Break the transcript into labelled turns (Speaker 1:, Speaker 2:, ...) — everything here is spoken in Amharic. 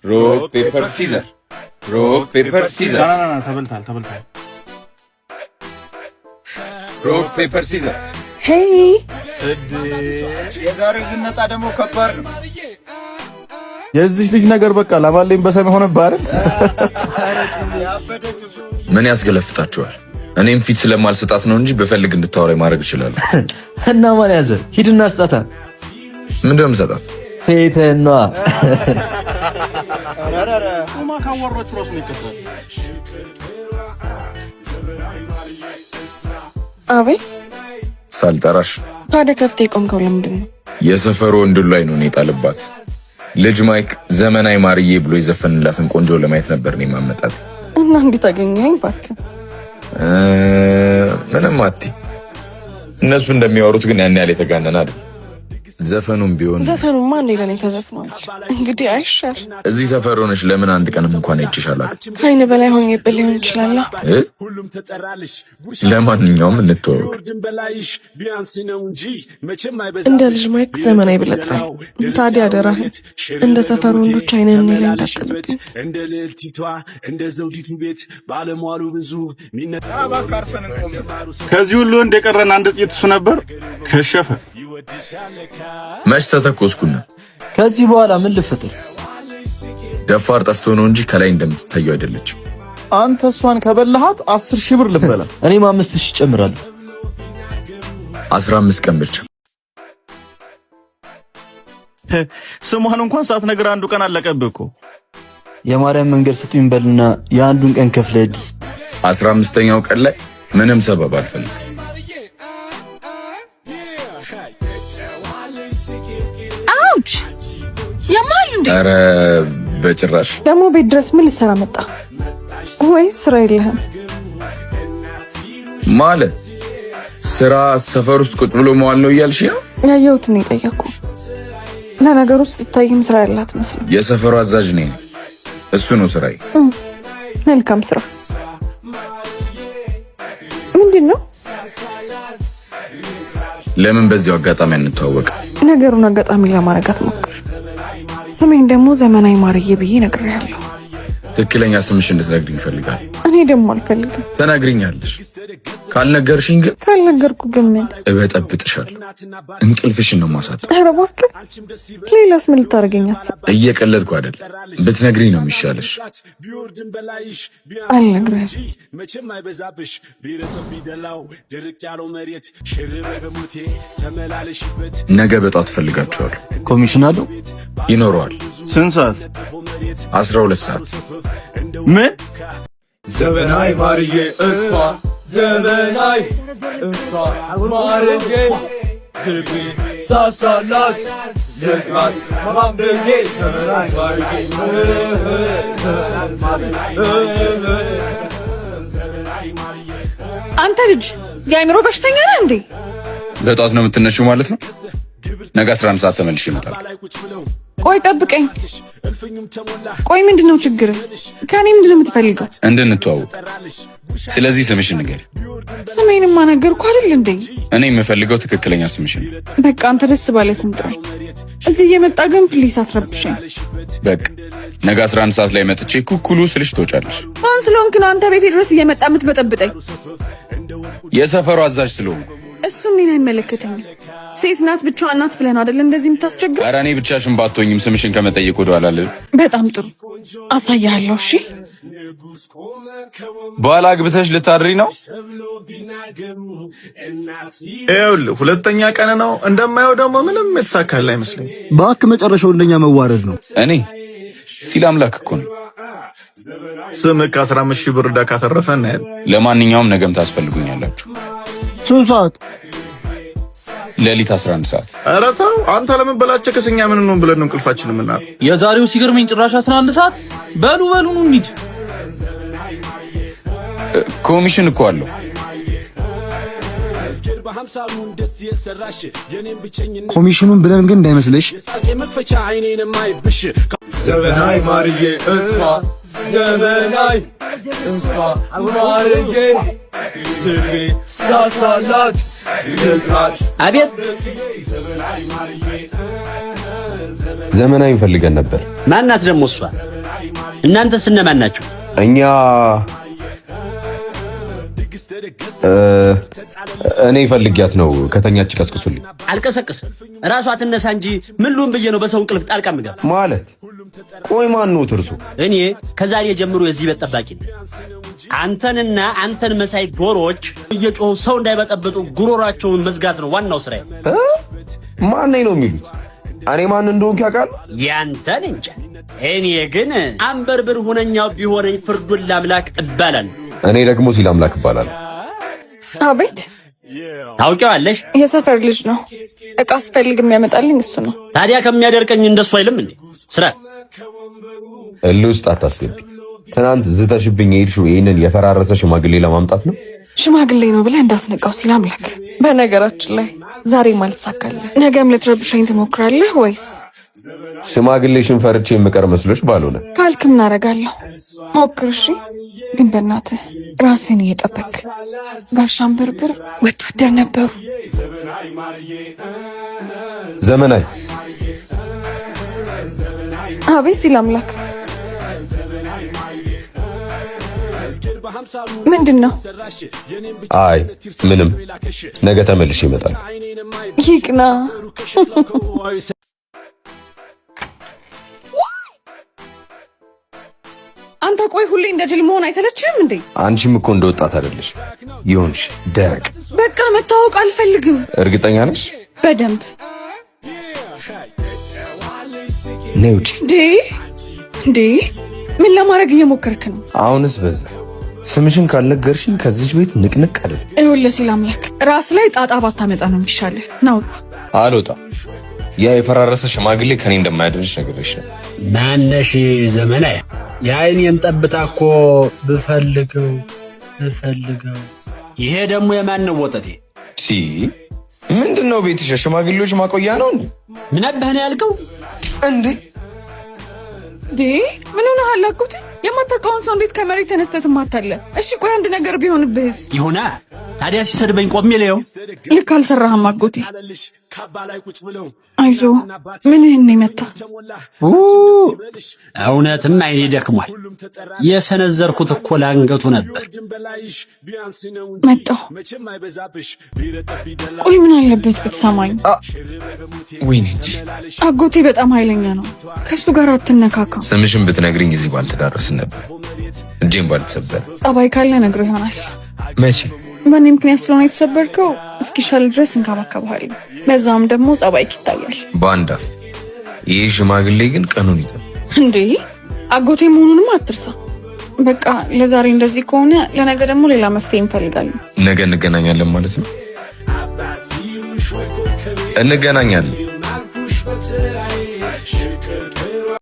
Speaker 1: ሮክ ፔፐር ሲዘር ሮክ ፔፐር ሲዘር
Speaker 2: ተበልታል
Speaker 1: ሮክ ፔፐር ሲዘር
Speaker 3: ሄይ
Speaker 4: የዛሬው ዝነጣ ደግሞ ከባድ ነው።
Speaker 2: የዚህ ልጅ ነገር በቃ ለማለኝ በሰም ሆነ ባረን።
Speaker 1: ምን ያስገለፍጣችኋል? እኔም ፊት ስለማልሰጣት ነው እንጂ በፈልግ እንድታወራኝ ማድረግ እችላለሁ።
Speaker 5: እና ማን ያዘ? ሂድና ስጣታ።
Speaker 1: ምንድነው የምሰጣት?
Speaker 5: ፌተኗ
Speaker 3: አቤት
Speaker 1: ሳልጠራሽ
Speaker 3: ታዲያ ከፍቴ ቆምከው ለምንድን ነው?
Speaker 1: የሰፈሩ ወንድ ላይ ነው የጣልባት። ልጅ ማይክ ዘመናዊ ማርዬ ብሎ የዘፈንላትን ቆንጆ ለማየት ነበር ነው ማመጣት።
Speaker 3: እና እንዴት አገኘኸኝ? እባክህ
Speaker 1: ምንም አትይ። እነሱ እንደሚያወሩት ግን ያን ያህል የተጋነነ አይደል። ዘፈኑም ቢሆን
Speaker 3: ዘፈኑማ እንዴ ለኔ ተዘፍኗል። እንግዲህ አይሻል
Speaker 1: እዚህ ሰፈር ሆነሽ ለምን አንድ ቀንም እንኳን አይጭሻላል?
Speaker 3: ከአይን በላይ ሆኜብህ ሊሆን ይችላል።
Speaker 1: ለማንኛውም እንተዋወቅ።
Speaker 3: እንደ ልጅ ማይክ ዘመናዊ ብለህ ጥራኝ። ታዲያ አደራህን እንደ ሰፈሩ ወንዶች አይነን እኔ ላይ እንዳትጥልብኝ።
Speaker 6: እንደ ልዕልቲቷ እንደ ዘውዲቱ ቤት ባለሟሉ ብዙ
Speaker 2: ከዚህ ሁሉ እንደቀረን አንድ ጥይት እሱ ነበር ከሸፈ።
Speaker 1: መች ተተኮስኩና
Speaker 5: ከዚህ በኋላ ምን ልፈጥር?
Speaker 1: ደፋር ጠፍቶ ነው እንጂ ከላይ እንደምትታየው አይደለችም።
Speaker 2: አንተ እሷን ከበላሃት 10,000 ብር ልበላ።
Speaker 5: እኔም 5,000 ጨምራለሁ።
Speaker 1: 15 ቀን ብቻ።
Speaker 2: ስሟን እንኳን ሳትነግር አንዱ ቀን አለቀብህ እኮ።
Speaker 5: የማርያም መንገድ ስጡኝ በልና የአንዱን ቀን ከፍለህ ድስ
Speaker 1: 15ኛው ቀን ላይ ምንም ሰበብ አልፈልግም።
Speaker 3: አውች የማል እንዴ!
Speaker 1: ኧረ በጭራሽ።
Speaker 3: ደግሞ ቤት ድረስ ምን ልሰራ መጣ? ወይ ስራ የለህም
Speaker 1: ማለት? ስራ ሰፈር ውስጥ ቁጭ ብሎ መዋል ነው እያልሽ ነው?
Speaker 3: ያየሁትን የጠየኩ። ለነገሩ ስትታይም ስራ ያላት መስሎኝ።
Speaker 1: የሰፈሩ አዛዥ ነኝ። እሱ ነው ስራዬ።
Speaker 3: መልካም ስራ። ምንድነው?
Speaker 1: ለምን በዚያው አጋጣሚ አንተዋወቅ?
Speaker 3: ነገሩን አጋጣሚ ለማረጋት ሞክር። ስሜን ደግሞ ዘመናዊ ማርዬ ብዬ ነግሬያለሁ።
Speaker 1: ትክክለኛ ስምሽ እንድትነግሪኝ ይፈልጋል።
Speaker 3: እኔ ደግሞ አልፈልግም።
Speaker 1: ተናግሪኛለሽ። ካልነገርሽኝ ግን
Speaker 3: ካልነገርኩ ግን ምን
Speaker 1: እበጠብጥሻለሁ። እንቅልፍሽን ነው ማሳጣሽ።
Speaker 3: ኧረ እባክህ፣ ሌላስ ምን ልታደርገኝ አሰብክ?
Speaker 1: እየቀለድኩ አይደል። ብትነግሪኝ ነው የሚሻለሽ።
Speaker 3: አልነግርህም።
Speaker 1: ነገ በጧት እፈልጋችኋለሁ።
Speaker 5: ኮሚሽን አለው?
Speaker 1: ይኖረዋል።
Speaker 2: ስንት ሰዓት?
Speaker 1: 12 ሰዓት።
Speaker 2: ምን?
Speaker 4: ዘመናዊ ማርዬ እሷ ዘመናዊ እሷ ማርዬ ልቤ ሳሳላት ልቃት ማምደጌ ዘመናዊ ማርዬ።
Speaker 3: አንተ ልጅ የአእምሮ በሽተኛ ነህ እንዴ?
Speaker 1: በጧት ነው የምትነሺው ማለት ነው? ነገ 11 ሰዓት ተመልሼ እመጣለሁ።
Speaker 3: ቆይ ጠብቀኝ። ቆይ ምንድነው ችግር? ከኔ ምንድነው የምትፈልገው?
Speaker 1: እንድንተዋወቅ። ስለዚህ ስምሽን ንገሪ።
Speaker 3: ስሜንማ ነገርኩ አይደል እንዴ?
Speaker 1: እኔ የምፈልገው ትክክለኛ ስምሽን።
Speaker 3: በቃ አንተ ደስ ባለ ስም ጥራኝ። እዚህ እየመጣ ግን ፕሊስ አትረብሽኝ።
Speaker 1: በቃ ነገ 11 ሰዓት ላይ መጥቼ ኩኩሉ ስልሽ ትወጫለሽ።
Speaker 3: ማን ስለሆንክ ነው አንተ ቤቴ ድረስ እየመጣ የምትበጠብጠኝ?
Speaker 1: የሰፈሩ አዛዥ ስለሆንኩ።
Speaker 3: እሱ እኔን አይመለከተኝም። ሴት ናት ብቻዋን ናት ብለህ ነው አይደል እንደዚህ የምታስቸግር?
Speaker 1: ኧረ እኔ ብቻሽን ባትሆኝም ስምሽን ከመጠየቅ ወደ ኋላ አልልም።
Speaker 3: በጣም ጥሩ አሳያለሁ። እሺ
Speaker 1: በኋላ አግብተሽ ልታድሪ ነው?
Speaker 2: ይኸውልህ ሁለተኛ ቀን ነው እንደማየው። ደግሞ ምንም የተሳካልህ አይመስለኝም።
Speaker 5: እባክህ መጨረሻው እንደኛ መዋረድ ነው።
Speaker 1: እኔ ሲል አምላክ እኮ ነው።
Speaker 2: ስምህ ከ15,000 ብር ዕዳ ካተረፈ እናያለን።
Speaker 1: ለማንኛውም ነገም ታስፈልጉኛላችሁ።
Speaker 5: ስንት ሰዓት?
Speaker 1: ሌሊት 11 ሰዓት።
Speaker 2: ኧረ ተው አንተ ለምን በላቸ ከሰኛ ምን ነው ብለን ነው እንቅልፋችን የምናል።
Speaker 7: የዛሬው ሲገርመኝ ጭራሽ 11 ሰዓት። በሉ ኑ እንሂድ።
Speaker 1: ኮሚሽን እኮ አለው።
Speaker 5: ኮሚሽኑን ብለን ግን እንዳይመስልሽ።
Speaker 4: ዘመናዊ ማርዬ እሷ ዘመናዊ እሷ ማርዬ ልቤ ሳሳላት ልቃት።
Speaker 7: አቤት
Speaker 1: ዘመናዊ ፈልገን ነበር።
Speaker 7: ማናት ደግሞ እሷ?
Speaker 8: እናንተስ እነማን ናችሁ?
Speaker 9: እኛ እኔ ፈልጊያት ነው ከተኛች ቀስቅሱልኝ።
Speaker 8: አልቀሰቅስም። ራሷ ትነሳ እንጂ ምን ልሁን ብዬ ነው በሰው እንቅልፍ ጣልቃ ምገባ
Speaker 9: ማለት? ቆይ ማን ነው እርሱ?
Speaker 8: እኔ ከዛሬ ጀምሮ የዚህ ቤት ጠባቂ ነኝ። አንተንና አንተን መሳይ ዶሮዎች እየጮሁ ሰው እንዳይበጠብጡ ጉሮሯቸውን መዝጋት ነው ዋናው ስራዬ።
Speaker 9: ማን ነው የሚሉት? እኔ ማን እንደሆንኩ ያውቃል?
Speaker 8: ያንተን እንጃ። እኔ ግን አንበርብር ሁነኛው ቢሆነኝ ፍርዱን ለአምላክ እባላለሁ።
Speaker 9: እኔ ደግሞ ሲል አምላክ እባላለሁ።
Speaker 3: አቤት።
Speaker 8: ታውቂዋለሽ?
Speaker 3: የሰፈር ልጅ ነው። እቃ አስፈልግ የሚያመጣልኝ እሱ ነው።
Speaker 8: ታዲያ ከሚያደርቀኝ እንደሱ አይልም እንዴ? ስራ
Speaker 9: እልህ ውስጥ አታስገቢ። ትናንት ዝተሽብኝ የሄድሽው ይህንን የፈራረሰ ሽማግሌ ለማምጣት ነው።
Speaker 3: ሽማግሌ ነው ብለህ እንዳትነቃው ሲል አምላክ። በነገራችን ላይ ዛሬ ማለት ሳካለህ ነገም ልትረብሸኝ ትሞክራለህ ወይስ?
Speaker 9: ሽማግሌሽን ፈርቼ የምቀር መስሎሽ ባልሆነ
Speaker 3: ካልክ ምን አደርጋለሁ? ሞክር እሺ። ግን በእናትህ ራስን እየጠበቅ ጋሽ አንበርብር ወታደር ነበሩ።
Speaker 9: ዘመናዊ
Speaker 3: አቤት ሲል አምላክ። ምንድን ነው?
Speaker 9: አይ ምንም፣ ነገ ተመልሼ ይመጣል።
Speaker 3: ይቅና። አንተ ቆይ ሁሌ እንደ ጅል መሆን አይሰለችህም እንዴ?
Speaker 9: አንቺም እኮ እንደ ወጣት አይደለሽ ይሆንሽ ደረቅ።
Speaker 3: በቃ መታወቅ አልፈልግም።
Speaker 9: እርግጠኛ ነሽ?
Speaker 3: በደንብ
Speaker 9: ነይ ውጪ።
Speaker 3: እንዴ ምን ለማድረግ እየሞከርክ ነው?
Speaker 9: አሁንስ በዛ። ስምሽን ካልነገርሽኝ ከዚች ቤት ንቅንቅ አይደል።
Speaker 3: ይኸውልህ ሲል አምላክ ራስ ላይ ጣጣ ባታመጣ ነው የሚሻልህ። ናውጣ።
Speaker 1: አልወጣም። ያ የፈራረሰ ሽማግሌ ከኔ እንደማያደርሽ ነገርሽ ነው።
Speaker 8: ማነሽ ዘመናዊ? የአይኔን ጠብታ እኮ ብፈልገው። ይሄ ደግሞ የማን ነው ወጠቴ?
Speaker 1: ምንድነው ቤትሽ? ሽማግሌዎች ማቆያ ነው እንዴ?
Speaker 8: ምን አባህ ነው ያልከው
Speaker 1: እንዴ?
Speaker 3: ምን ሆነሃል? አጎቴ የማታውቀውን ሰው እንዴት ከመሬት ተነስተህ ትማታለህ? እሺ ቆይ አንድ ነገር ቢሆንብህስ?
Speaker 8: ይሁና ታዲያ ሲሰድበኝ ቆሜ ለየው።
Speaker 3: ልክ አልሰራህም አጎቴ። አይዞ ምንህን የመታ?
Speaker 8: እውነትም አይኔ ደክሟል። የሰነዘርኩት እኮ ለአንገቱ ነበር።
Speaker 3: መጣሁ። ቆይ ምን አለበት ብትሰማኝ?
Speaker 1: ወይኔ እንጂ
Speaker 3: አጎቴ በጣም ኃይለኛ ነው። ከሱ ጋር አትነካካ።
Speaker 1: ስምሽን ብትነግሪኝ እዚህ ባልተዳረስን ነበር። እጄን ባልተሰበር።
Speaker 3: ጸባይ ካለ ነግሮ ይሆናል።
Speaker 1: መቼ?
Speaker 3: በእኔ ምክንያት ስለሆነ የተሰበርከው እስኪሻል ድረስ እንከባከብሃለሁ። በዛም ደግሞ ጸባይክ ይታያል።
Speaker 1: በአንድ አፍ። ይህ ሽማግሌ ግን ቀኑን ይጠ
Speaker 3: እንዴ አጎቴ መሆኑንም አትርሳ። በቃ ለዛሬ እንደዚህ ከሆነ ለነገ ደግሞ ሌላ መፍትሄ እንፈልጋለን።
Speaker 1: ነገ እንገናኛለን ማለት ነው? እንገናኛለን።